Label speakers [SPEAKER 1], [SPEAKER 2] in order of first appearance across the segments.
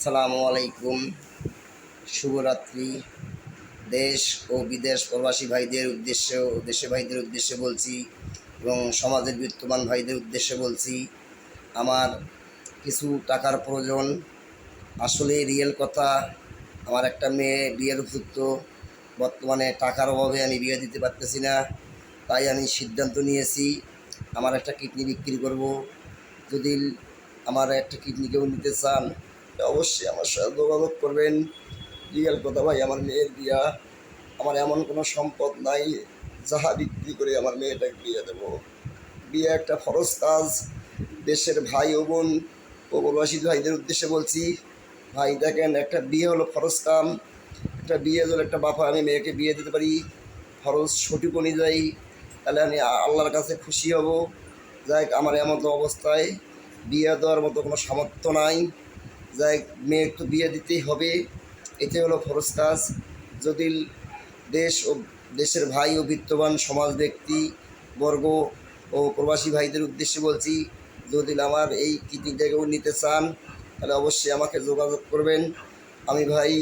[SPEAKER 1] আসসালামু আলাইকুম। শুভরাত্রি। দেশ ও বিদেশ প্রবাসী ভাইদের উদ্দেশ্যে ও দেশে ভাইদের উদ্দেশ্যে বলছি এবং সমাজের বিত্তবান ভাইদের উদ্দেশ্যে বলছি, আমার কিছু টাকার প্রয়োজন। আসলে রিয়েল কথা, আমার একটা মেয়ে বিয়ের উপযুক্ত। বর্তমানে টাকার অভাবে আমি বিয়ে দিতে পারতেছি না, তাই আমি সিদ্ধান্ত নিয়েছি আমার একটা কিডনি বিক্রি করব। যদি আমার একটা কিডনি কেউ নিতে চান, অবশ্যই আমার সাথে যোগাযোগ করবেন। রিয়েল কথা ভাই, আমার মেয়ের বিয়া, আমার এমন কোনো সম্পদ নাই যাহা বিক্রি করে আমার মেয়েটাকে বিয়ে দেবো। বিয়ে একটা ফরজ কাজ। দেশের ভাই ও বোন ও প্রবাসী ভাইদের উদ্দেশ্যে বলছি, ভাই দেখেন, একটা বিয়ে হলো ফরজ কাম। একটা বিয়ে হলো একটা বাপা আমি মেয়েকে বিয়ে দিতে পারি ফরজ সঠিক অনুযায়ী, তাহলে আমি আল্লাহর কাছে খুশি হব। যাই আমার এমন অবস্থায় বিয়ে দেওয়ার মতো কোনো সামর্থ্য নাই, যাই মেয়ে একটু বিয়ে দিতেই হবে, এতে হলো ফরজ কাজ। যদি দেশ ও দেশের ভাই ও বিত্তবান সমাজ ব্যক্তি বর্গ ও প্রবাসী ভাইদের উদ্দেশ্যে বলছি, যদি আমার এই কিডনিটাকেও নিতে চান তাহলে অবশ্যই আমাকে যোগাযোগ করবেন। আমি ভাই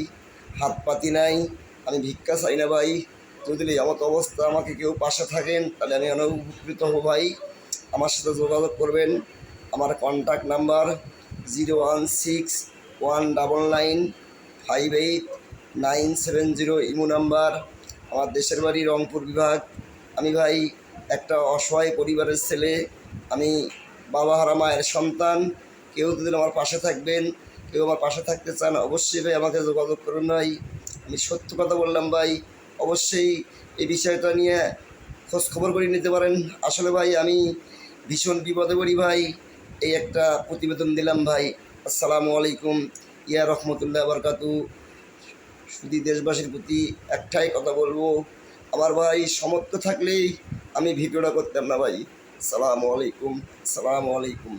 [SPEAKER 1] হাত পাতি নাই, আমি ভিক্ষা চাই না ভাই। যদি এমন অবস্থা আমাকে কেউ পাশে থাকেন তাহলে আমি অনেক উপকৃত হব ভাই। আমার সাথে যোগাযোগ করবেন। আমার কন্ট্যাক্ট নাম্বার 01619958970, ইমো নাম্বার। আমার দেশের বাড়ি রংপুর বিভাগ। আমি ভাই একটা অসহায় পরিবারের ছেলে, আমি বাবাহারা মায়ের সন্তান। কেউ যদি আমার পাশে থাকবেন, কেউ আমার পাশে থাকতে চান, অবশ্যই ভাই আমাকে যোগাযোগ করুন ভাই। আমি সত্য কথা বললাম ভাই, অবশ্যই এই বিষয়টা নিয়ে খোঁজ খবর করে নিতে পারেন। আসলে ভাই আমি ভীষণ বিপদে পড়ি ভাই, এই একটা প্রতিবেদন দিলাম ভাই। আসসালামু আলাইকুম ইয়া রহমতুল্লাহ বরকাতু। শুধু দেশবাসীর প্রতি একটাই কথা বলবো, আমার ভাই সামর্থ্য থাকলেই আমি ভিডিওটা করতাম না ভাই। আসসালামু আলাইকুম, আসসালামু আলাইকুম।